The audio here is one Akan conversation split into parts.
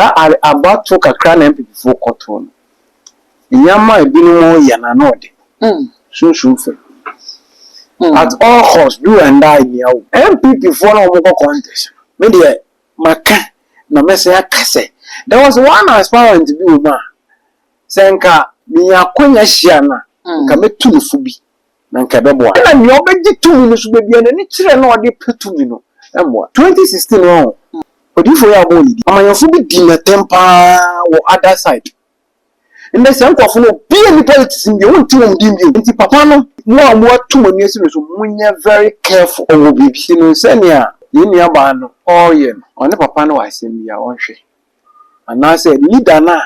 are about to kakra na MPP for cotton. Yama ebinu yana no de. Soon. At all costs, do and die near MPP for no more contest. Media Maka na message kase. There was one aspirant to be uma. Senka miya konya shiana. Kame tulufubi. Nanka bebo. Na ni obeji 2 minutes bebi na ni chire na ode pe 2 minutes. 2016 no. Odifo ya boni. Amanyofu bi di na tempa wo other side. In the sense of no be any politics in the own team nti papa no mo atum ani esi so munya very careful o bibi no senia ye nia ba no oye no papa no asem ya wonhwe ana say leader na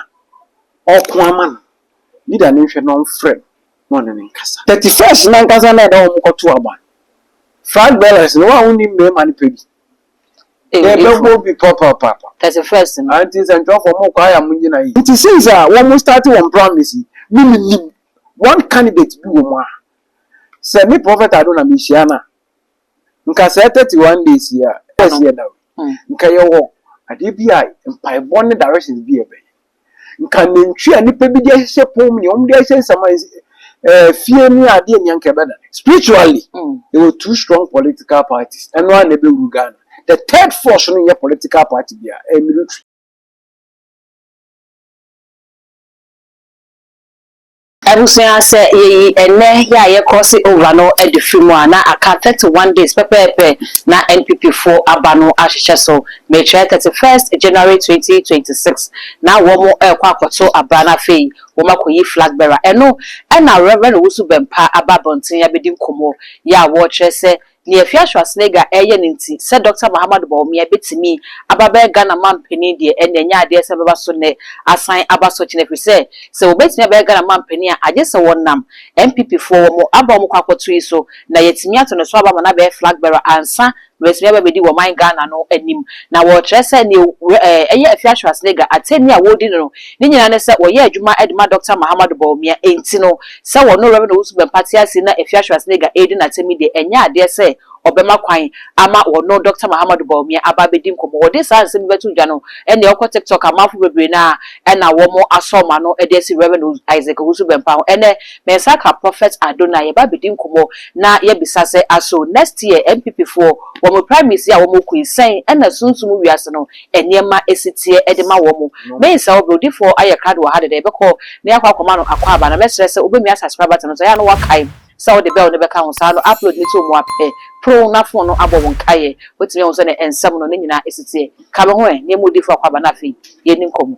okun ama leader no hwe no friend no ne nkasa 31st na nkasa na da wo koto aba flag bearers no wa woni me manipedi Ebe be papa. 31st. And it's a job for more quiet munina. It is since one started one promise. Meaning one candidate be one. Say me prophet I don't know Michiana. Nka say 31 days here. Yes here now. Nka ye wo. Ade bia empire born directions be ebe. Nka nentwi ani pe bi de hye pom ni om de hye sama fear ni ade ni anka beda. Spiritually, there were 2 strong political parties. And one ebe Uganda. The third force in your political party be a military. Ebusia say ene ya ye cross over no e de fimu na aka 31 days pepepe na NPP4 abano ahyeche so me 31st January 2026 na wo mo e kwa akoto abana fei wo makoyi flag bearer eno na Reverend Wusu Bempa ababonten ya bedi nkomo ya wo kire se ni afia Schwarzenegger eye nti se Dr. Muhammad Bawumia betimi ababe Ghana mampeni de enenya ade se beba so ne asan abaso chinefi se wo betimi ababe Ghana mampeni aje se wonnam MPP4 mo aba mo kwakoto yi so na yetimi ato ne so aba na be flag bearer ansa betimi ababedi wo man Ghana no anim na wo kire se ni eye afia Schwarzenegger ateni a wodi no ni nyina ne se wo ye adwuma edma Dr. Muhammad Bawumia enti no se wo no Reverend Wusu Bempa tiase na afia Schwarzenegger edi na temi de enya ade se obema kwan ama wono Dr. Muhammad Bawumia ababedim komo wode sa nsem betu dwa no ene okọ TikTok amafu bebre na ena wo mo asoma no ede si Reverend Isaac Wusu Bempa ene mensaka prophet Adonai ye babedim komo na ye bisase aso next year MPP4 wo mo prime minister a wo mo kuisen ena sunsum wiase no enema esitie ede ma wo mo mensa wo brodifo aye card wo hade de beko na yakwa koma no akwa aba na mesrese obemi subscriber no so ya no wakai so the bell never can so upload ni to mo ape pro na phone no abo won kaye wetime won so na ensam no nyina esite ka be ho e na mu difa kwa ba na fe ye ni nkomo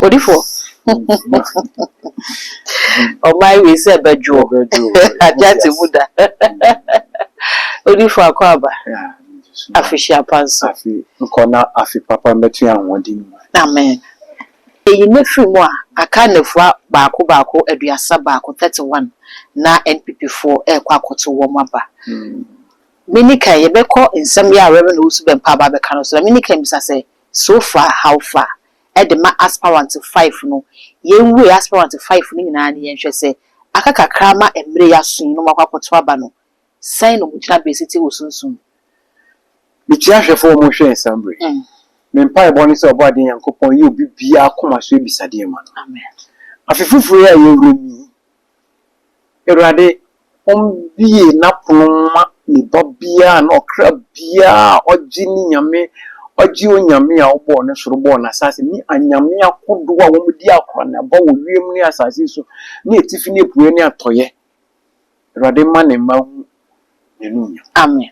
odifo o mai we se bejo ajati muda odifo akwa ba afishia panso afi nkona afi papa metu ya wodi amen eyi ne fimu a aka nefua baako aduasa baako 31 na NPP4 ekwa akoto wo maba minika ye beko nsem ya Reverend Wusu Bempa ba beka no so minika mbisa se so far how far edema aspirant 5 no yenwe aspirant 5 no nyina ne yenhwe se aka kakra ma emre ya sun no makwa akoto aba no sign no mutira besiti wo sunsun bitia hwefo mo hwe ensambre mempa eboni se obo ade yankopon ye obi bia akoma so ebisade ma no amen afifufuru ya yewremi erade biye napono ma ni babia na okra bia oji ni nyame oji onyame a obo ne soro bo na asase ni anyame akodo a wo mudi akora na ba wo wiem ni asase so ni etifi ni epue ni atoye erade ma ne ma nenunya amen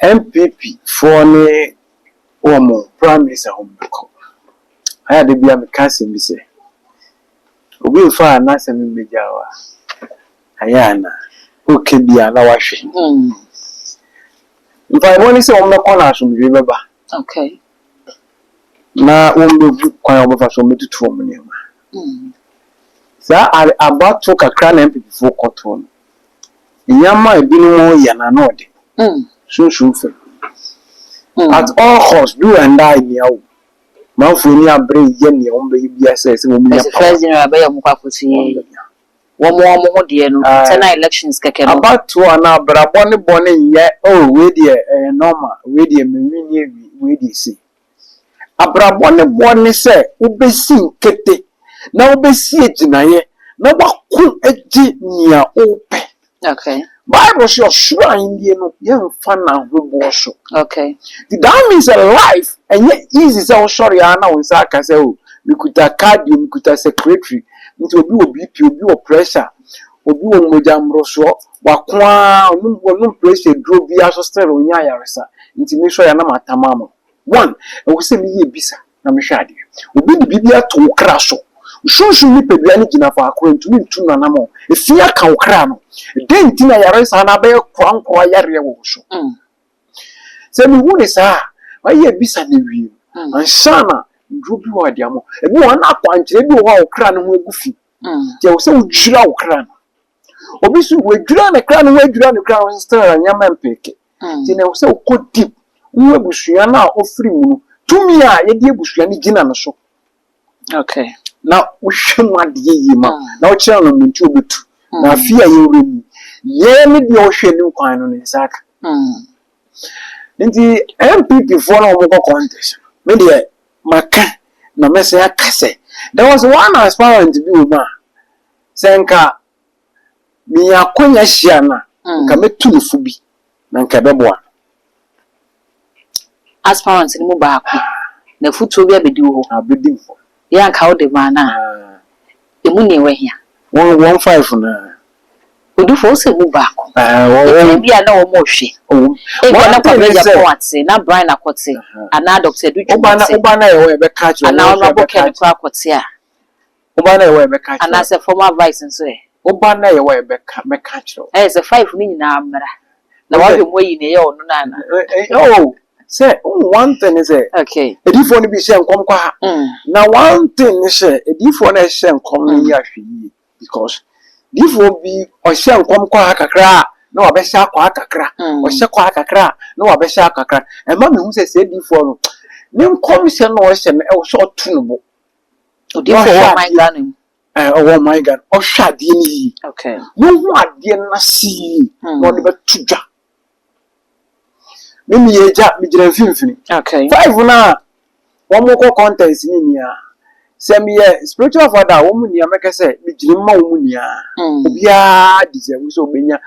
MPP4 ne omo prime minister hombeko aya de bia me kanse bi se obi fa na se me mejawa aya na oke bia na wahwe mpa woni se omo ko na asomdwe beba okay na omo kwan omo fa so metutu omo ne ma sa about to kakra na MPP4 koton nyama ebinu ya na no de soon. At all costs, do and die near. Mount for near brain, Jenny, on baby, yes, we will be first dinner by your Mukapusi. wo de no tena elections keke no about to na brabone bone ye oh we dey normal we dey me we dey see abrabone bone se ubesi nkete na ubesi ejinaye na waku eji nia ope. Okay. Bible show sure in no yemfa na hwebo so. Okay. That means a life and yet easy so sorry ana wonsa ka say o mikuta cardio mikuta secretary nti obi BP obi pressure obi wo mojamro so wakwa onum pressure draw bi aso still onya yaresa nti me sure ya na matamama. One, e wo se me ye bisa na me hwade. Obi ni bibia to kra so. Shushu ni pedua ni gina fa akoro ntumi ntu na namo. Efia ka okra no. Den ntina yaresa na be kwankwa yare wo so. Se mi hu ni sa, wa ye bisa na wi. Anshana ndrobi wa diamo. Ebi wa na akwankyere bi wa okra no ho egufi. Ti wo se ujira okra no. Obi su we dura na kra no we dura no kra no still anyama mpeke. Ti na wo se ko deep. Wo ebusua na ofiri mu no. Tumi a ye di ebusua ni gina no so. Okay. Na wohwem ade yima na wo kire no muntu obetu na afia ye wremi ye me de wo hwe ni kwan no nsaka nti MPP for no mo contest me de maka na mese akase there was one aspirant bi o ma senka mi akonya hia na nka metu no fu bi na nka beboa aspirant ni mo ba ko na futu bi abedi wo abedi fo ya ka o de mana emu ne we hia 115 na odufo se mu ba ko bia na wo mo hwe e ko na kwa meja point na Brian Akote ana Dr. Duchu oba na ye we be catch ana ono bo ken kwa Akote a oba na ye we be catch ana se former vice nso e oba na ye we be catch se 5 ni nyina amra na wa hwe mo yi ne ye ono na na oh say one thing is okay edifo ni bi hye nkom kwa na one thing is edifo na hye nkom ni ya hwe yi because edifo bi o hye nkom kwa kakra na wa be hye kwa kakra o hye kwa kakra na wa be hye kakra e ma me hu say edifo no ni nkom hye no o hye me e wo so tu no bo edifo o my god oh my god o hwa de ni yi okay no hu ade na si no de be tudwa mimi yeja mijira mfimfini okay 5 na womo ko contest ni nia se mi ye spiritual father womu nia meka se mijira ma womu nia obia deserve so benya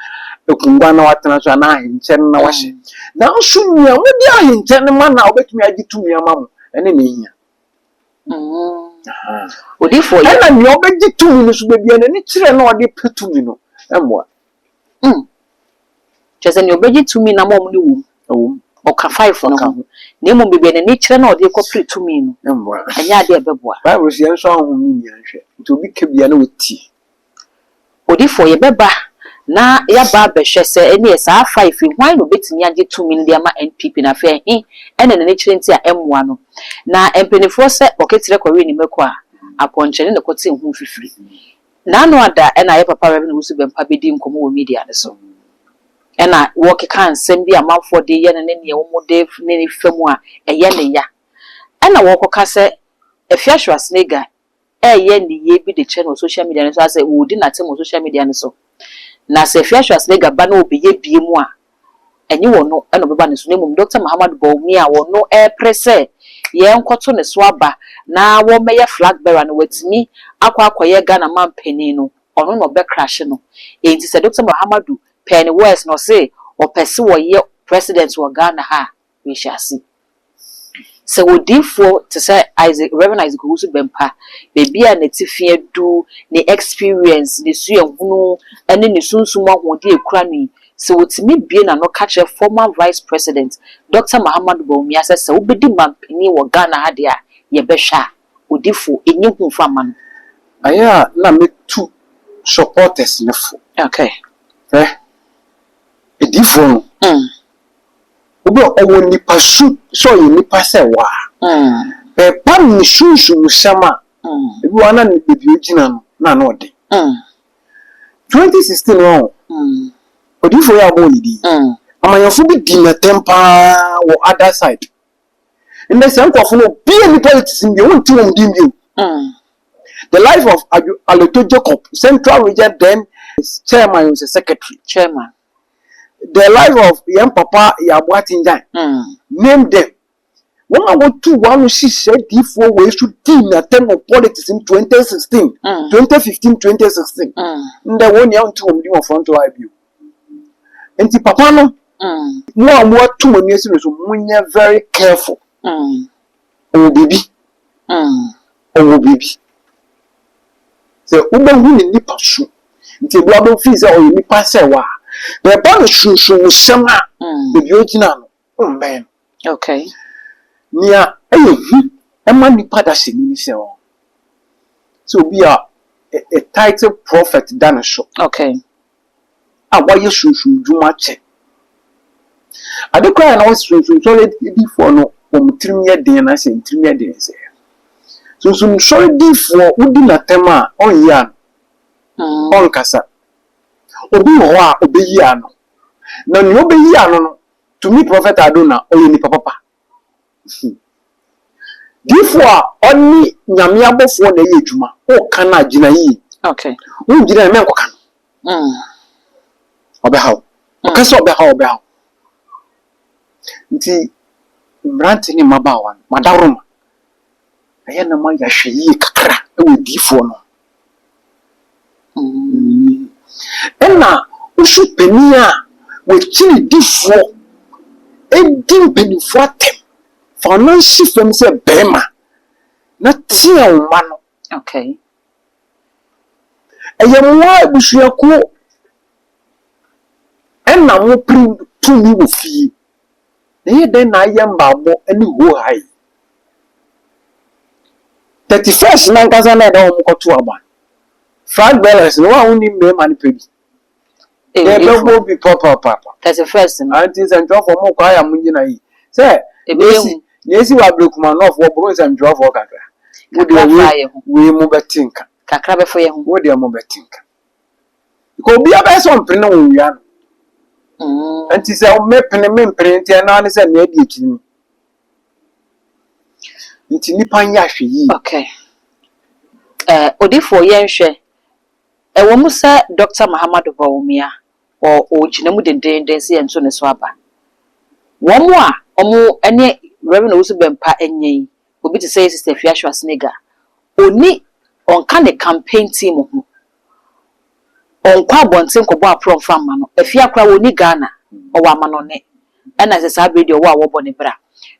ekungwa na watena so na ahinchen na wahye na nso nia wodi ahinchen ma na obetumi agitumi ama mo ene ne hia odifo ye na ni obegitumi no so bebia na ni kire na odi petumi no emwa chese ni obegitumi na mo ni wo oka 5 no na emu bebe na kire na odi kopre tumi no emwa anya ade beboa bible si enso ahumi ni anhwe nti obi kebia na woti odifo ye beba na ya ba behwe se eni esa 5 hwan no betimi age tumi ndi ama NPP na fe ene na kire nti a emwa no na empenifo se oketire kwa ni meko a aponche ne kote hu fifiri na no ada ena ye papa rev no wusu bempa bedi nkomo wo media ne so ena woke kan sem bi amanfo de ye ne ne wo de ne famu a eye ne ya ena wokoka se efiahwa snega eye ne ye bi de channel social media ne so ase wo di na tem social media ne so na se efiahwa snega ba na obi ye bie mu a enye wo no ena beba ne so ne mum Dr. Muhammad Bawumia a wo no prese ye nkoto ne so aba na wo meye flag bearer no watimi akwakoye Ghana man pani no ono no be crash no enti se Dr. Muhammad Penny West no say or pese wo ye president wo Ghana ha we shall see so we defo to say Reverend Isaac Owusu Bempa baby a netifie do ne experience ne su ehunu ene ne sunsumo ahode ekura ni so wotimi bie na no catch former vice president Dr. Muhammad Bawumia say wo bedi mampani wo Ghana ha dia ye behwa odifo enyi hu fama no aya na metu supporters ne fo okay edifo obi owo nipa su so ye nipa se wa pe pam ni sunsu musama ebi wana ni bebi ogina no na na ode 2016 no odifo ya bo ni di amanyanfo bi di na tempa wo other side in the same kwafo no bi ni politics bi won ti won di mi The life of Aloto Jacob, Central Region, then chairman was a secretary. Chairman. The life of young Papa Yabuatinjan. Name them. One I want to one she said before we should team a term of politics in 2016, 2015, 2016. And the one young to him front to IBU. And the Papa no. More too many years when you're very careful. Oh baby. Oh baby. So Uber winning the passion. Until Blabble fees or you pass a while. The bonus should summer the original. Oh man. Okay. Near a money padash in cell. So we are a title prophet done a show. Okay. Why you should do much. I don't cry and I was solid before no 3 year day and I say 3 year days. So some solid before Udin a tema on yan on Cassa. Obi wa obi yano. No ni obi yano to me prophet Adona or ni papa. Before only Yamiabo for the Yejuma or Kana Jinayi. Okay. Who did I make Obehow. Okaso Obehow. Nti Branting in Mabawan, Madaruma. I had no money, I shall ye kakra, it would be for no. And now, we should penia with chili before a dim penny for them. For no shift from say Bema, not tear man. Okay. A young wife which you are cool. And now we bring to me with fee. Then I am Babo and who high. 31st, Nankazana don't go to a man. Frank Bellas, no one only me manipulated. There will be papa. That's the first thing. Aunties and draw for more quiet Munjina. Say, yes, you are Brookman off what bros and draw for Kaka. We move a tinker. Kakrabe for you. What do you move a tinker? Go be a best one, Pino. And tis our mapping and print and honest and editing. It's Nipan Yashi. Okay. Odi for Yenshe. A woman said Dr. Muhammad Baumia or Ojinamu Desi and Sonny Swaba. One more, or more, any revenue also been pa any, will be to say Sister Fiashua Snigger. Only on kind of campaign team. On Quabon Sinko from Famano, a Fiacra will need Ghana or Wamanone, and as a sabrid or Wabonibra.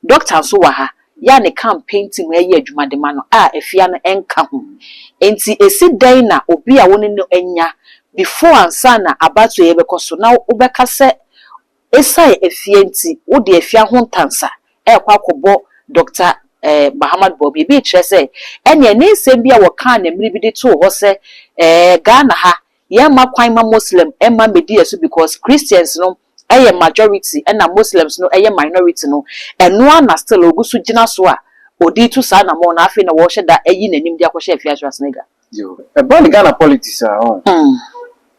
Doctor Suwaha, Yanni campaign team a year Jumademano, a Fiana and Kahum. And see a sit dina or be a woman no enya before and sana about to ever so now Ubeka said, Esai a fienti, would the Fiahon Tansa, a quacobo, Dr. Muhammad Bobby Beach, say, and your name same be our kind and maybe the 2 horse, Ghana ha. Yeah, my Kwaima Muslim, and my media so because Christians no, a majority, and Muslims no, a minority no, and one are still Ogusu Jinaswa, or D2 Sana Mona, I think a washer that a yin and India Koshe Fias nigger. You about the Ghana politics are on.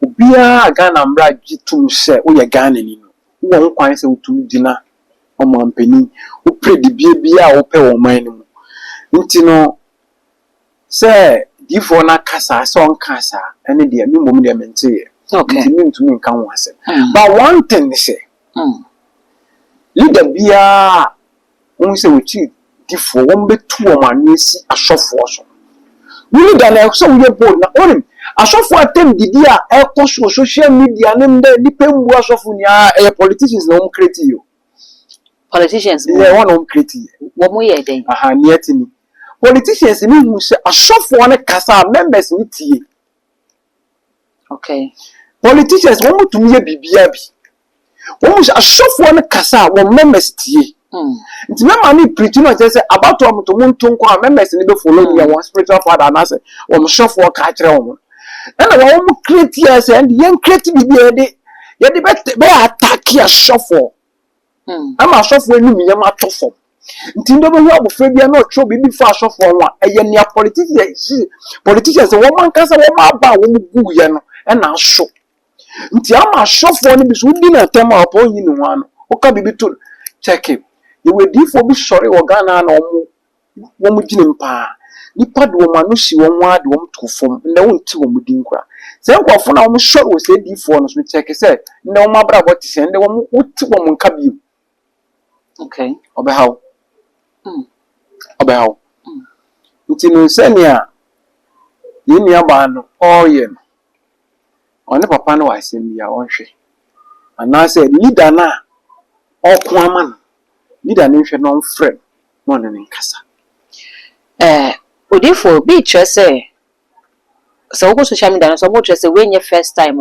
Ubia Ghana Mbra to say, we are Ghana, who won't quite say to dinner on one penny, who pray the beer or pay or mine. Intino say. Before na kasa so kasa ene de me mom de mente okay mean to me kan wase but one thing say leader bia won say we chi before won betu o manesi asofo so we leader na so we bold na onim asofo atem didi a e ko social media ne nda nipa mbu asofo ni a politicians na won create you politicians yeah one won create wo mo ye den aha ni atini politicians ni who say asofo na kasa members ni tie okay politicians won mutum ye bibia bi won say asofo na kasa won members tie nti mema ni preach no say about won mutum ntonko a members ni be follow me one spiritual father na say won asofo ka kire won na won create yes and yen create bibia de be attack asofo ama asofo enu mi yam atofo nti ndo be hu abofra bia na otro bibi fa asofo won eye nia politicians won man kasa won ma ba won gu ye no e na so nti ama asofo ni bi so di na tema opon yi ni ho ano o ka bibi to check it you we di for bi sori o Ghana na won mu gine mpa nipa de wo manu si wo nwa de wo to fom na wo nti wo mudi nkura se nkofo na wo short wo se D4 no so check say na wo mabra bot se na wo uti wo nka bi okay obehaw obehaw nti no se nia ye nia ba no oye no one papa no wa se bia wonhwe ana se leader na okwa man leader ne hwe no mfrem no ne nkasa odifo bi chese so go social media so mo chese we nye first time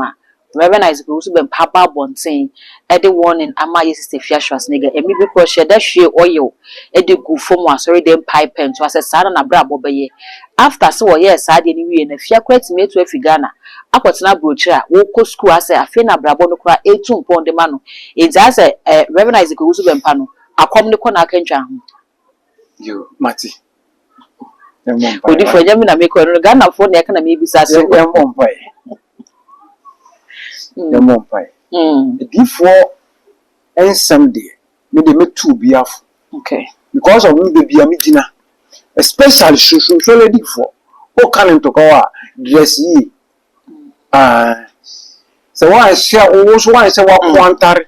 recognize go so be papa bonten e de warning ama yesiste fiashwas nigga emi bi ko she da hwe oil e de gu fom asori dem pipe and to assess sana na bra bobeye after so yes ade ni wie na fia kwati metu afigana akotena brochi a wo ko school ase afi na bra bo no kra 18 pound ma no e ja se recognize go so be mpa no akom ne ko na akantwa ho yo mati odi for nyame na me ko no Ghana for na kana me bisa so Mompai. Before and Sunday, me de metu biafo. Okay. Because of me baby amigina. Especially so lady for. O can to go dress ye. So why share also why say wa kwantare.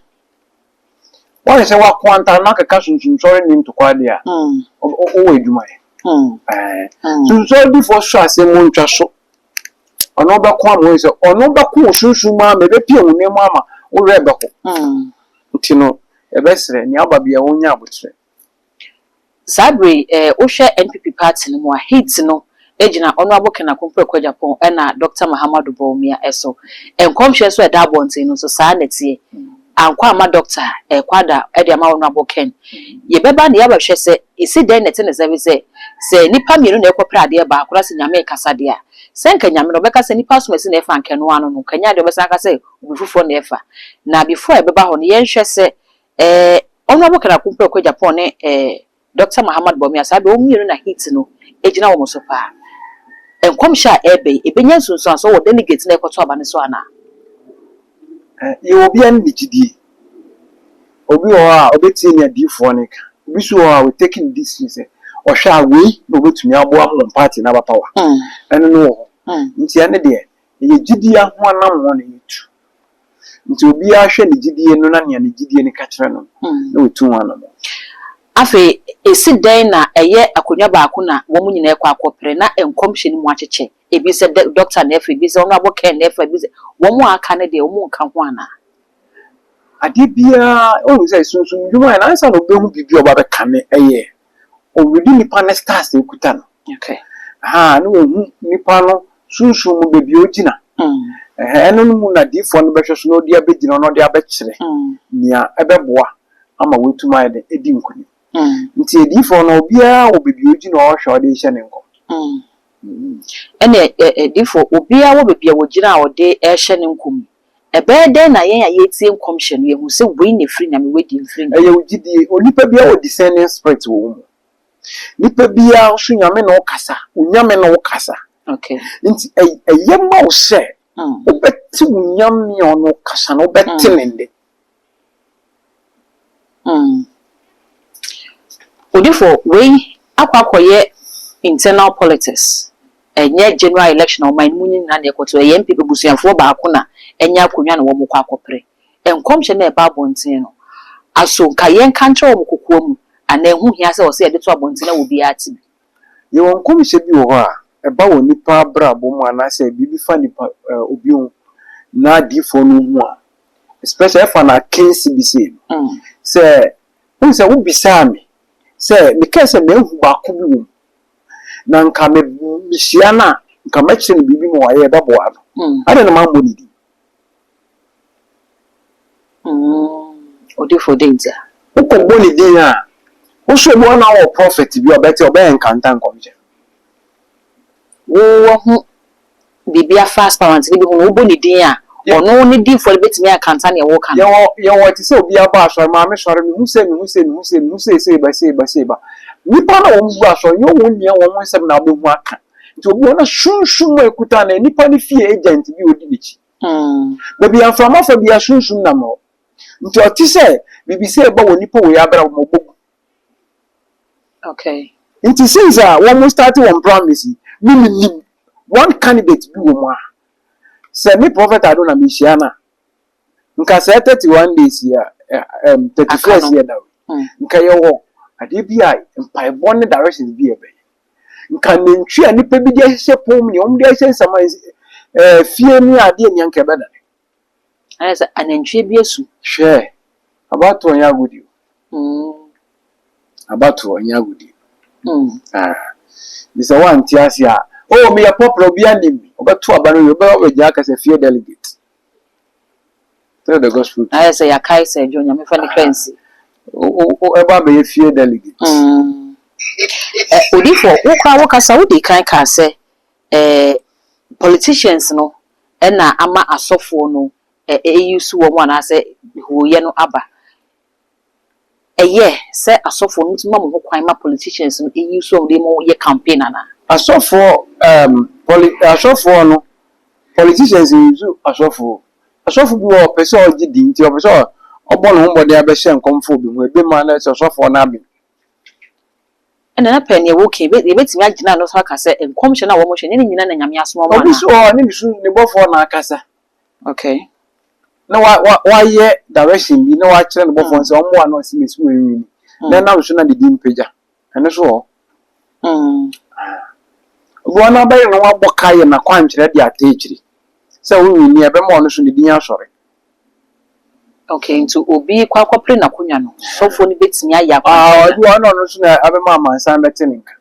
Why say wa kwantare na ka sunsun so ni to kwa dia. O eduma e. So before so ase mo ntwa so. Ono ba kwa mo se ono ba kwa sunsun ma me be pie woni mu ama wo re be ko nti no e be sere ni aba bia wonya abotre Sabre wo hwe NPP party no mu a hit no ejina ono abokena kompre kwa Japan e na Dr. Mahamadu Bawumia eso enkomhwe so e da bonten no so saa netie ankwa ama doctor kwada e de ama ono aboken ye beba na ya ba hwe se isi den nete ne se nipa mienu na ekopra ade ba akora se nyame kasade a senka nyame no beka se nipa so mesi na efa nkeno ano no kanya de obesa aka se obufufo na efa na before e beba ho no ye nhwe se ono abokena kompre kwa Japan ne Dr. Mahamadu Bawumia sabe o mienu na hit no ejina wo moso pa enkomhya ebe ebenya sunsun so wo delegate na ekoto aba ne so ana ye obi an digidi obi o a obeti ni adifo ne ka obi so o we taking this thing o hwa we no betumi abo am party na papa wa eno no nti ane de ye gidi a ho anam ho ne yitu nti obi a hwe ne gidi no na ne gidi ne ka kire no na otu ho anam afi esi den na eye akonwa ba ko na wo mu nyina ekwa akopre na enkomhye ni mu acheche ebi se doctor na efi ebi se ono aboken na efi ebi se wo mu aka ne de wo mu nka ho ana ade bia o say sunsun dwuma na ansa no behu bibi oba be kane eye o widi nipa na stars ekuta no okay no hu nipa no sunsun mu bebi ogina eno no mu na difo no behwe so no dia begina no dia bekire nia ebeboa ama wetuma de edi nkuni nti edifo no obia obebi ogina o hwe o de hye ne nko ene edifo obia wo bebi ogina o de hye ne nkom ebe de na yen ya yetie nkomhye no yehu se we ne free na me wedi free eye ogidi onipa bia o discerning spirit wo mu nipa bia so nyame no kasa unyame no kasa okay nti eye ma o se obeti unyame ono kasa no obeti nende odifo we akwakoye internal politics enye general election o man munyi na de koto eye MPP busuanfo ba akona enya akonwa na wo mu kwa akopre enkomhye na eba bonten no aso ka yen kanche wo kokoa mu ana ehu hia se wo se de to abonten na wo bi ati ye won komhye bi wo ho a eba wo nipa brabo mu ana se bibi fa nipa obi hu na difo no hu a especially for na case bi se se won se wo bisa me se because me hu ba ko bi wo na nka me bisia na nka ma kire bibi mo wa ye babo a no ade na ma mo ni odifo danger uko boni din a wo so bo na wo prophet bi obeti obe nkanta nkomje wo hu bibia fast parent bi hu wo boni din a ono ni din for betimi akanta na wo kan ye wo ti se obi aba aso ma me sore mi hu se ba nipa na wo mu aso yo wo nia wo mu nsem na obi hu aka nti obi na shunshun mo ekuta na nipa ni fie agent bi odi bichi baby afama fa bia shunshun na mo nti oti se bibi se ba wo nipa wo ya bra mo bogu okay It is since one started one promise. Me one candidate be one. Say me prophet Adona Mishiana. Nka say 31 days here. 31st year now. Nka yo adebia mpa born directions be ebe. Nka nentwi anipa bi de hye pom ni om de hye nsama fie ni ade ni anka beda. I say anentwi bi esu. Share about one year good you. About 1 year good you. This one tiasia. Oh, me a popular be anim. About 2 abanu you be jack as a fear delegate. Tell the gospel. I say ya kai say John me fan fancy. Oh, eba be fear delegate. Odi for wo kwa Saudi kan ka say politicians no na ama asofo no use wo mo na say hoye no aba. Say asofo no tuma mo kwan ma politicians no use wo dem ye campaign ana. Asofo asofo no politicians use asofo bi wo person ogidi nti o person ogbo no mbode abehye nkomfo bi mu ebe ma na asofo na abi. And na pen ye woke be betimi agina no so aka say enkomhye na wo mo hye ne nyina na nyame aso mo obi so ne bisu ne bofo na akasa. Okay. Na wa ye direction bi na wa kire ne bofo nse omo ano si mesu enwi. Na so na de di mpagya. Ene so Obo na bayi no wa bokaye na kwankyere de atechiri. Se wo nwini ebe ma ono so ne din asore. Okay, into obi kwakopre na konwa no. Sofo ni betimi aya obi ono so na abe ma amansan beteninka.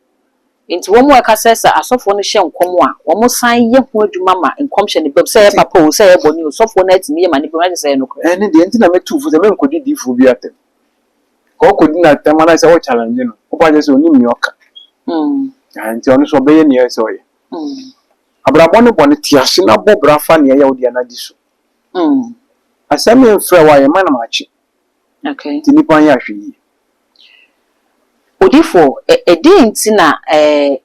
Into wo mo aka sesa asofo no hye nkomo a, wo mo san ye ho adwuma ma nkomhye ne bab se ye papa o se ye boni o sofo na atimi ye ma ne bi na se ye no ko. Ne de enti na metufu se me nkodi difo bi atem. Ko kodi na atem na se wo challenge no. Wo ba je se oni mi oka. Enti ono so be ye ne ye se oye. Abrabon ne boni tiase na bobra fa ne ye wo dia na diso. Asem enfre wa ye ma na machi. Okay. Ti nipa ya hwe. Odifo enti na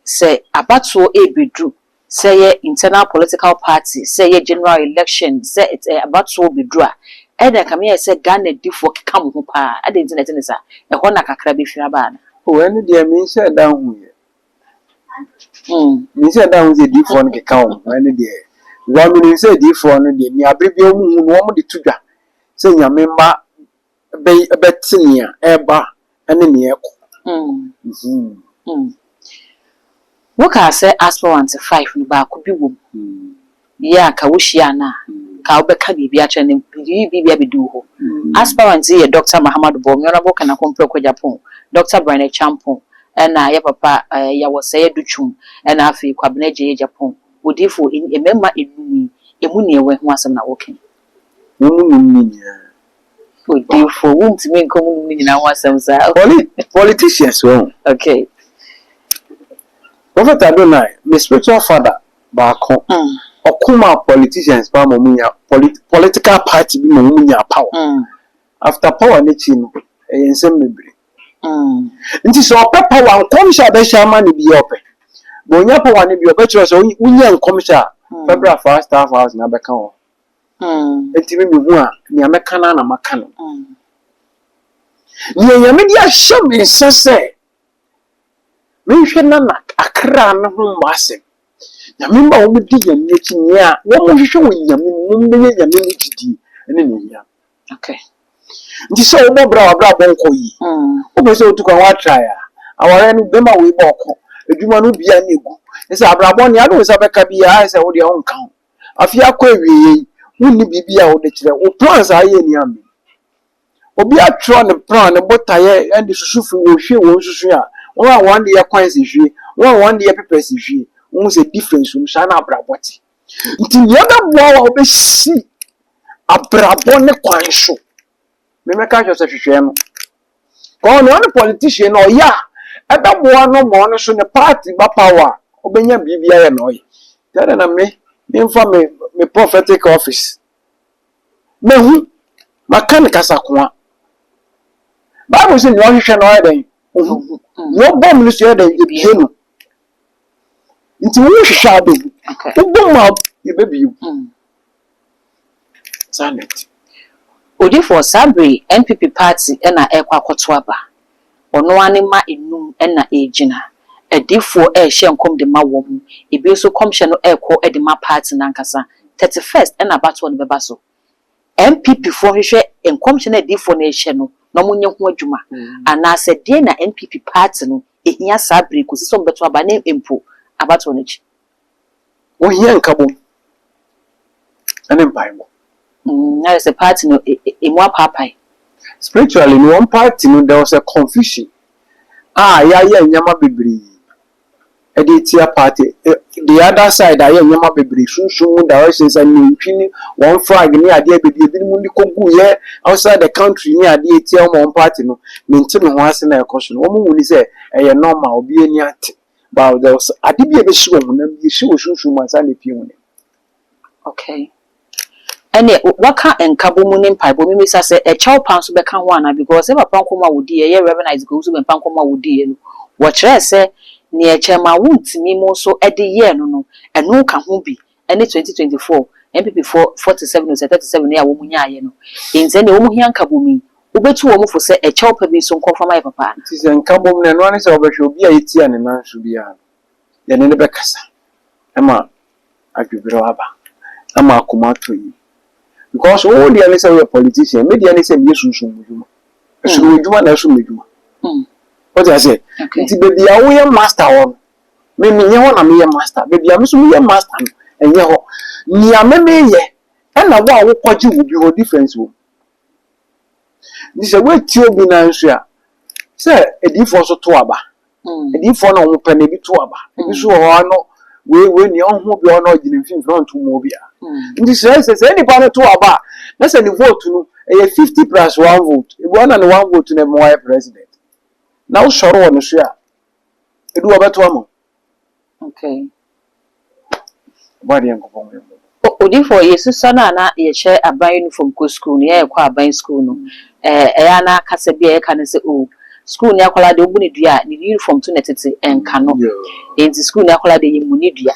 se abato ebedru say ye internal political party say ye general election say abato bedru a eda kam ye say Ghana difo keka mo pa ade enti na tenisa e ho na kakra be fira ba na O ene de mi se da hu ye. Mi se da hu ze difo no keka o ene de wa mi se difo no de ni abrebi o mu no mo de tudwa se nyame mba be tinia eba ene ne eko. Woka say aspirant 5 no ba ko bi wom. Ya ka wo hia na ka wo beka bibi a kyene bibi a bedu ho. Aspirant ye Dr. Muhammad Bom, Honorable Kana Kompre ko Japan, Dr. Brian Champon, na ya papa ya wo say Duchum, na afi Kwabena je Japan. Odifo emema enumi emu ne ewe ho asem na woken. Odifo wuntime nkomu ni na ho asem sa. Politicians won. Okay. Prophet Adonai, my spiritual father, Bako, Okuma politicians, political party, be Mumunya power. After power, Nichino, and same memory. It is all power and commissioner, the shaman be open. Bonya power, and be a better, so we young commissioner, February 1st, half hours, and Abacao. And to me, near Macana and Macano. Near media show me so say. Me hwe na akra me ho mbase na me mba wo di yam nchi nya wo mo hwe wo nyam mo me nyam ni didi ene ne ya. Okay. Ndi so wo bra bonko yi wo be so tukwa wa try a aware no be ma we boko edwuma no bia na egu ese abrabon ne ado se beka bia ese wo de ho nka ho afia kwa ewie wonni bibia wo de kire wo plans aye ni am obi atro ne plan ne botaye ende susufu wo hwe wo susu a one day coins is free, one day papers is free. What's the difference from Shana Braboti? Until the other boy will be see a Brabone coin show. Me catch yourself if you know. Go on politician or ya. At that boy no more so the party but power. Obenya BBI annoy. Tell them me for me prophetic office. Me who? Mechanic as a kwa. Bible says no should know no bomb is here, the piano. Into which shadow, the bomb out, you baby you. Silent. Odifo Sabri NPP party and a equa cotwaba. Or no anima in noon and a agina. edifo share nkom de ma wo mu ebi so commission no ekọ de ma party nankasa 31st na abato no beba so MPP for hwehwe commission edifo na ehye no no munye ho adwuma ana se de na MPP party no ehia sabre ko siso mbeto aba na empo abato no chi wo hia nkabo ane mpaimo na se party no emu apapai spiritually in one party no there was a confusion ya nyama bebre editia party the other side ya nyama bebre sunsun directions and ntwini one flag ni ade bebre bi mu ni kogu ye outside the country ni ade etia one party no minti me ho ase na ekoso no wo mu ni say eye normal obi eni ate but there was ade bi e be shiwo mu na bi shiwo sunsun ma sa na pie mu ne okay ene waka enkabo mu ne mpaibo mi misa se e chaw pan so be kan ho ana because e papa nkoma wodi ye recognize go so be pan nkoma wodi ye no wo kire se ne e chema wuntimi mo so e de ye no eno ka ho bi ene 2024 MPP 47 no 37 ya wo mu nya ye no enze ne wo mu hia nkabo mi obetu wo mu fo se e chaw pa bi so nkofama ye papa ti se nkabo mu ne no ane se obehwe obi a yetia ne nan so bia ye ne be kasa ema adwebiro aba ama akomato yi because all the others are politicians. Maybe any say yes, so mujuma. So mujuma na so mujuma. What I say? Nti baby a we master one. Me nye ho na me master. Baby a me so me master enye ho. Ni a me ye. E na wo a wo kwaji wo bi ho difference wo. Ni say we ti obi na nso a. Say edifo so to aba. Edifo na wo pe na bi to aba. Ebi so ho ano we ni ohun bi ono gine mfin front mo bia. Ndi say any part to aba na say the vote no e 50 plus 1 vote e bo na 1 vote na mo president now sure won so a e do obeto am okay body enko odi for yesu sana na ye che aban uniform ko school no ye kwa aban school no ya na kasa bia e kan say o school ni akola de obuni dua ni uniform to netete enka no enti school ni akola de yimuni dua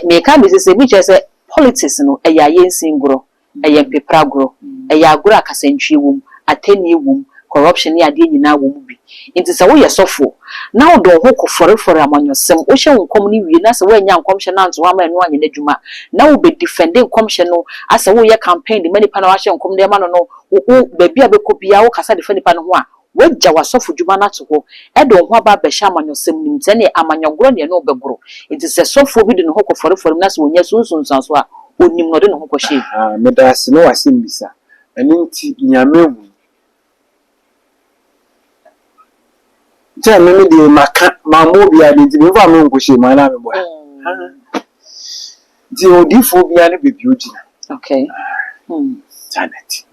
me ka be say bi che say politics no eya yensin gro eya pepra gro eya agro akasantwie wom atenie wom corruption ni ade nyina wom bi nti se wo yesofo na wo do ho kofore amanyosem wo hye nkom ni wie na se wo anya nkom hye na nto ama enu anya n'adwuma na wo be defend nkom hye no asa wo ye campaign de mani pa na wa hye nkom de ma no wo ba bia be kopia wo kasa defend pa no ho a wagya wasofo dwuma na to ho e do ho aba be hye amanyosem nim tane amanyogro ne no begro nti se sofo bi de no ho kofore na se wonya sunsun so a onim no de no ho kohye me da se no wasim bisa eni nti nyame wu Tell me the mamobia did the woman go she my name. The Odiphobia be beauty. Okay. Janet.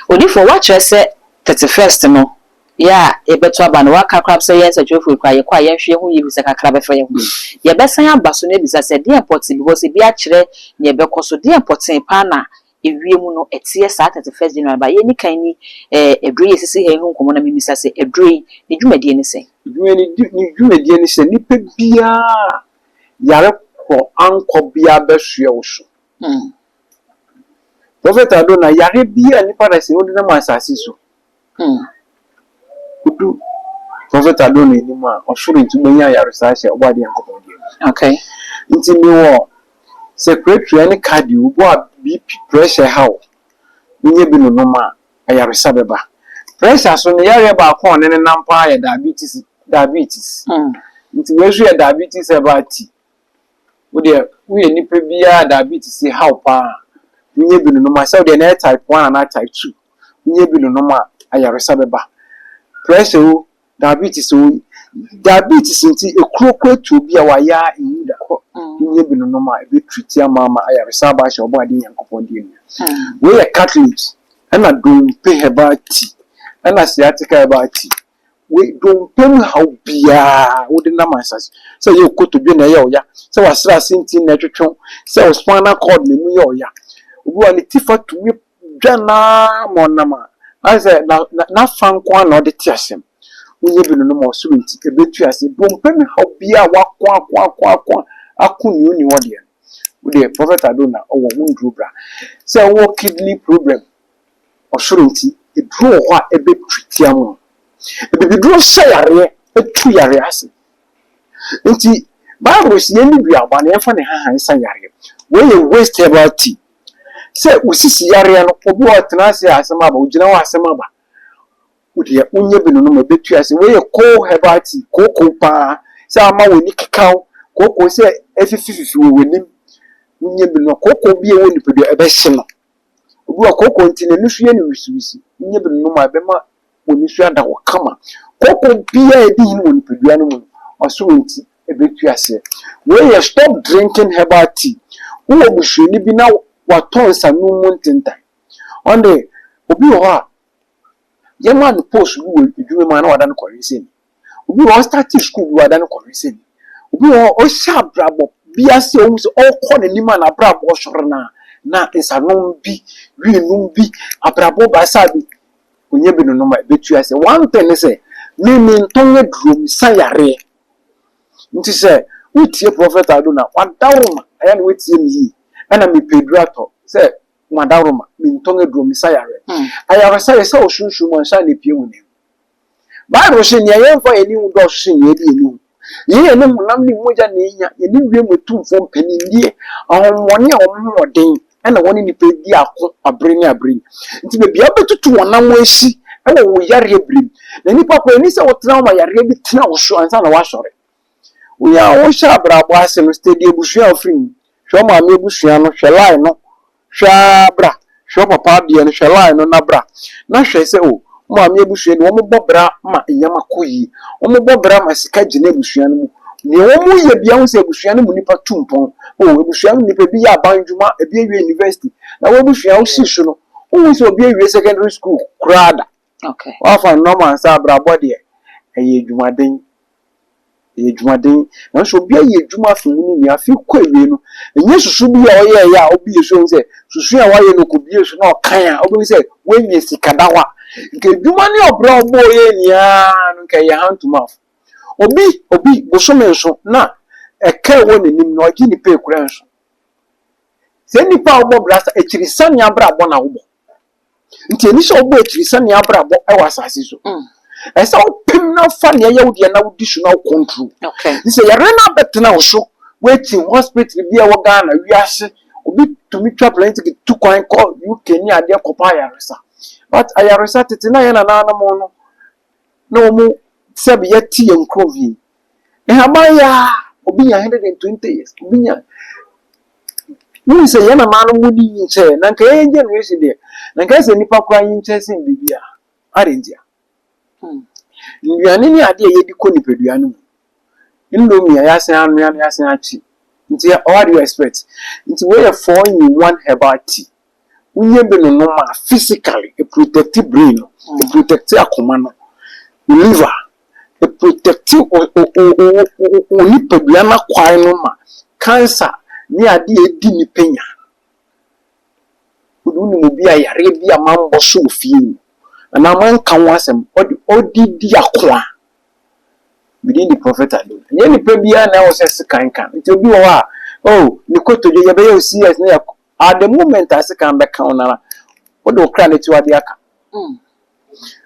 Odifo what you say 31st no. Yeah, e beto aba no waka crab say yes adwofo kwa ye hwe hu ye bisa kakra be fe ye hu. Ye besan abaso na bisa say dey important because e bi a kire ne be koso dey important pa na ewie mu no etie sa 31st January ba ye ni kan ni edre ye sisi he hu komo na mimisa se edre ni dwumade ni se dwumade ni se nipa bia yare ko anko bia behwe wo so Prophet Adona yare bia nipa da se odi na masasi so kudu Prophet Adona ni ma osoro ntubenya yare sa hye obade yankopon die okay nti mi wo secretary any cardio go BP pressure how nye bi no ma ayaresa beba pressure so ne yare ba ko ne nampa ya diabetes nti wezu ya diabetes about wo de wo ye nipa bia diabetes how pa nye bi no ma so de na type 1 and type 2 nye bi no ma ayaresa beba pressure diabetes nti ekrokro to bia wa ya imuda nye bi no ma e be treat ya mama ayaresa ba hye obo ade yankopon die we are Catholics and I don't pay about tea and I say article about tea we don't pay how bia wo de na masas so you go to dwe na ya oya so wasra sinti na twetwon so spinal cord na mu ya oya obi ani tifa to me dwa na monama I say na fankwa na de tiasem unye bi no mo so nti e betu ase don't pay how bia wakwa akuni oni wode the Prophet Adona owo wundru bra say wo kidney problem osurunti e dro ho a ebe twitiam e be dro sayare etu yare ase Nti Bible si any bi abane yɛfa ne hahan sa yare. We ye waste about tea. Say usisi yare no obi o tena ase asɛm aba ogina wa asɛm aba. Wodi unye bi no no mabetu ase we ye ko herbal tea koko pa say ama woni kekaw koko say efifififi we wenim unye bi no koko bi e woni pedu ebe hye no. Obi wa koko nti na nusu ye ne wisuwisi unye bi no ma be ma woni su ada wo kama. Koko bi e di hin woni pedu anu mu oso nti ebetu ase. We ye stop drinking herbal tea. Wo obuhwani bi na waton sanu mu ntinta. Onde obi wo ha yema no post wo edwuma ma na wada no kɔrese ni. Obi wo start school bi wada no kɔrese ni. Obi wo o sha brabo bi ase o so o kɔ ne nima na brabo soro na nsanom bi wienum bi abrabo ba sa bi onye bi no ma betu ase. One thing say me ntonye drum sayare. Nti say utie prophet Adona wadawroma aya na wetie mi yi ana me pedrato say madawroma me ntonye drum sayare. Aya say o sunsun mo nsa na pie woni. Bible say ne yemfa eni wu do so ne edi eni. Ye eni munam ni moja na enya eni wie metumfo mpanindie ahonwone omhoden ana woni ni pedi akọ abreni. Nti be bia betutu wonam esi e wo yare brim. Na nipa ko eni se wo tena ma yare bi tena wo so ansa na wa sore. We are all sharp about no steady bushia free. Show my bushia no shall no shabra. Show papa dear no shall no nabra. Na she say, oh, mammy bushia, one bobra, ma yamakoyi. One bobra, my skajine bushian. The only ye Beyonce bushian munipa tumpon. Oh, bushian nipa be a banjuma, a BA university. Now, we bushia season. Oh, so be a secondary school. Crowd. Okay. Often no man sabra body. A ye jumading. Ejumade na so bia ye ejuma funu ni afi kwawe no enye susu bia oye ya obi eso se susu ya waye no ko bia eso na okan a obi se wenye sikadawa nke ejuma ni obra obo ye ni a nke ye hand to mouth obi bosome nso na eka wo nanim no agi ni pe kura nso se nipa obo blasta echirisa ni abra abo na obo nti eni so obo echirisa ni abra abo e wasase so esa opim na fa ne ya wodi na wodi so na control. Okay. This ya rena betna wo so waiting hospital bia wo Ghana wiase obi tumi twa plenty to kwan call UK ni ade kopa ya resa. But ayaresa tete na ya na mo no na mu se be yati enkrovi. E haba ya obi ya 120 years obi ya ni se ya na no mu ni nche na nka ye generation de na nka se nipa kwa yin nche sin bibia arendia. Nduane ni ade ye di ko nipaduane mu. Indomie ya san anu ya san achi. Nti all you expect. Nti we are 4-in-1 herbal tea. Unye be no normal physically a protective brain, a protective akoma no. Liver, a protective o nipaduane kwai no ma. Cancer ni ade e di ni penya. Odu ni mo bia yare bia mambo so ofie. And a man can was him or did the aqua within the prophet. And any pebia now says can. It will be oh, Nikoto, you may see as near at the moment as a can back on what do cry to Adiaka.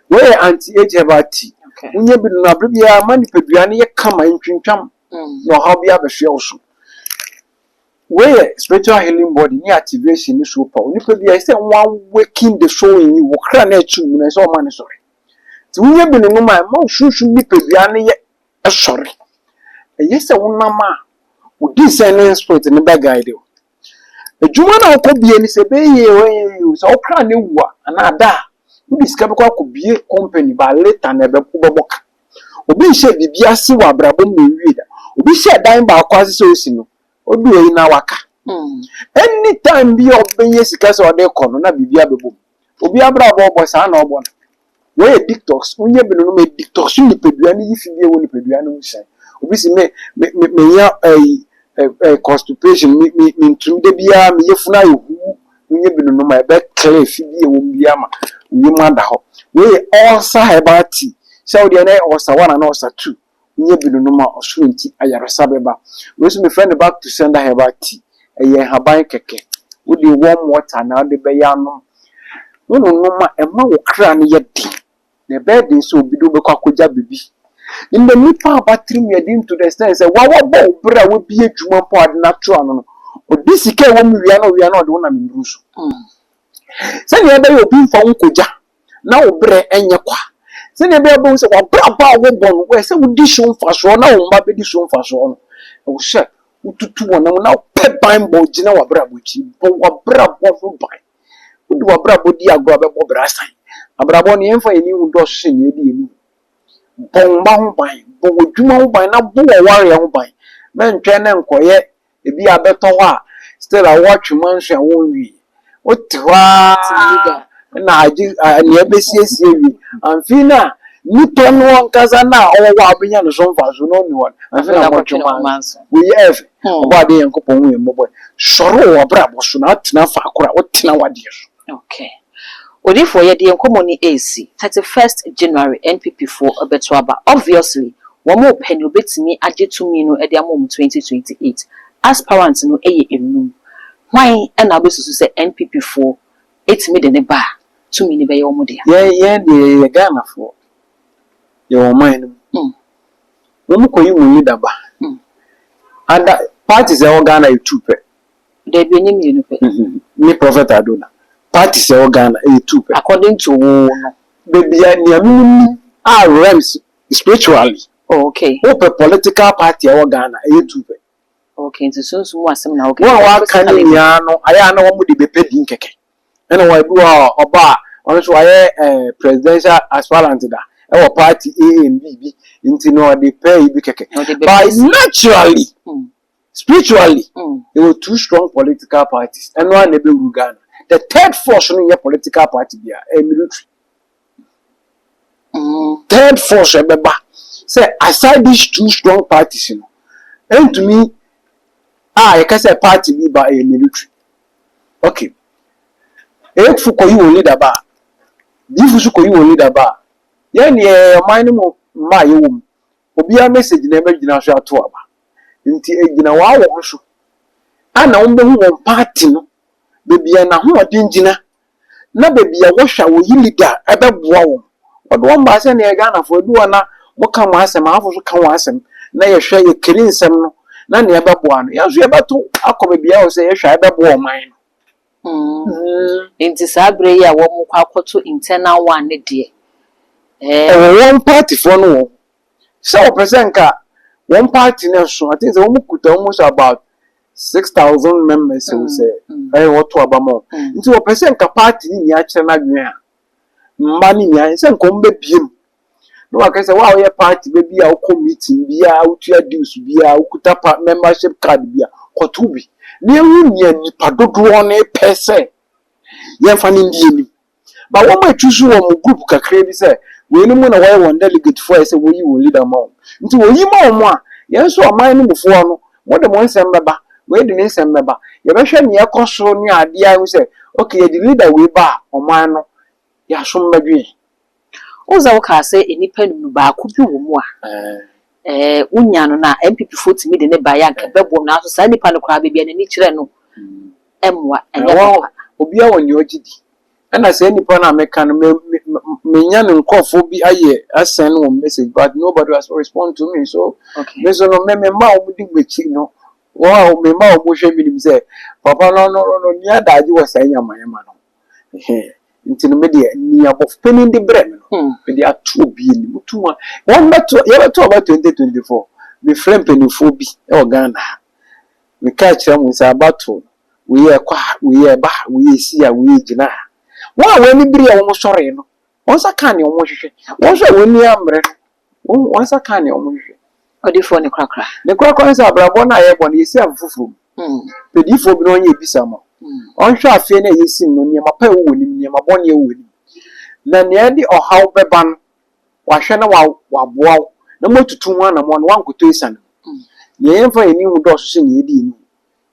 Where anti age about tea. When you be no bribia money pebiani come in Trincham, no hobby of a show. Where spiritual healing body near activation is so powerful. You could be one waking the soul in you, cry at you, and so man sorry. So we have been in my mouth, should be Pibiani a sorry. Yes, a woman would descend sport in the bag idea. A Jumana could be any say, you so cry new and ada. You discover could be a company by later never book. Obi said, the Biasiwa Brabon reader. Obi said, dying by quasi so. Obi e na waka anytime bi obenye sika so de kono na bibia bebo obi abra bo sa na obo we detox unye bi no me detox ni peduane yi fi bi e woni peduane mu shan obi si me ya constipation me ntum de bia me yefuna yehu unye bi no ma be clear fi bi e won bia ma uyi ma da ho we also hebati so de na also 1 and also 2 nye binu ma osunti ayaresa beba we so me friend back to send herbal tea eye haban keke we dey warm water na de be ya no no ma e ma wo kra ne ye di na be dey so obido be kwa koja bibi in the nipa battery me into the stand say wa bo bra we bi adwuma po ade natural no odi sika wo mi we are not the one am rusu say ne be obi mfa nkoja na wo bre enye kwa say ne be bo say wa bra ba wo bon we say wo di so mfa so na wo ma be di so mfa so no wo she wo tutu won na pe ban bo gina wa bra bo chi bo wa bra bo fo ban wo di wa bra bo di agro be bo bra san abrabo ne emfa eni hu do hye ne di eni bon ba ho ban bo dwuma ho ban na bo wo ware ho ban na ntwe ne nkoye ebi abeto ho a still a watch man hwe won wi otwa na agi ne ebesiesie wi amfina nipa no nkaza na owo abenya no so mfa so no ni won amfina watch man we have oba de yankopon hu embo boy soro wo brabo so na tena fa akora otena wade so okay Odifo ye de nkomoni AC 31st January NPP4 obetuaba obviously womo penny obetimi agetumi no e de amom 2028 aspirants no eye enum why na obesusu se NPP4 etimi de ne ba tumi ne be ye womo de ye de Ghana for ye wo man no womo koyi mu leader ba and parties e Ghana e tupe de bi ni mi no pe ni Prophet Adona parties e Ghana e tupe according to no baby ya rems spiritually okay open political party e Ghana e tupe okay nti so mu asem na okay wa kan nia no aya na wo mu de bepedi nkeke ena wa bi wa oba ono so aye presidential aspirant da e wo party ANPP nti no de pay bi keke but naturally spiritually there were two strong political parties and one ebe Ghana. The third force in your political party be a military. Third force remember say aside these two strong parties, you know, and to me, I can say party be by a military. Okay. If you only the bar, if you only the bar, yeah, near minimum my room. Obi a message never generation to aba. Nti egina wa wo so. Ana umbe hu party no. Baby na ho odingina na baby a wo hwa wo yi leader ebeboa wo odo won ba se na Ghana fo du na mo ka mo asem afo so ka wo asem na ye hwa ye kiri nsem no na na ebeboa no yanso ye beto akọ baby a wo se ye hwa ebeboa man no nti sabre ya wo mo kwa akoto internal one ne de one party for no so present ka one party na so I think they wo kuta almost about 6,000 members who say, I want to abamo. Into a person party in Yachana, money, I send come baby. No, I can say, wow, your party, baby, I'll come meeting, be out your dues, be out, could tap membership card, be a Kotubi. Near me, Paduan a pese. Yan fanning the but what my choose one group can crave say, we no one away one delegate for I say, will you lead a mom? Into a you more, yes, so a mine before what the one member. We the next member. You mention near Costro near idea. We say, okay, the leader we bar or man. Ya some baby. Oza waka say any pen ba kupi wumwa. Unyano na MPP4 to me the neba yank. Bebo na so say nipa no kwa baby and ni chire no. Emwa enya obi a woni ogidi. And say nipa na meka no me nya no nkofo bi aye asend one message but nobody has respond to me. So me so no me ma omudi gbechi no. Wow, me ma omo hwe mi say papa no ni adaji wo say nyamanyama no nti no me de ni abof penin de bre no me de ato bi ni mutuma won beto ye beto about 2024 me friend penifo bi e Ghana me ka kire mu say abato we ye kwa we ye ba we ye sia we ye gina wa we ni biri e wo sore no won saka ne wo hwehwe won so we ni amre won saka ne wo hwehwe Odifo ne krakra. Ne krakra nsa abrabo na ye bone yesi afufuru. Pedifo bi no onye ebisa mo. Onhwe afie na yesi no ne mapa wo nim ne mabone wo nim. Na ne de ohaw beban wa hwe na wa boa na motutu ho na mo no wankoto esan. Ne yemfa eni hu do so ne edi ni.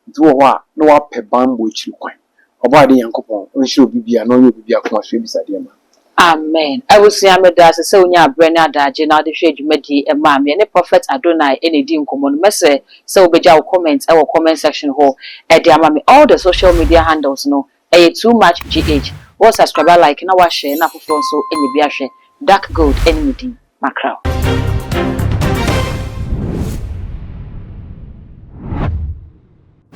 Nti wo ho a na wa pe bambo echi kwan. Oba de yankopon onhwe obibia na onye obibia ko so ebisa de ma. Amen. I will see Ameda se unya brena daje na de hwe dwumadi e ma me ne Prophet Adonai ene di nkomo no mese se obeja wo comment e wo comment section ho e de ama me all the social media handles no e too much gh wo subscribe like na wa share na fofo so enye bi ahwe dark gold enemy di macro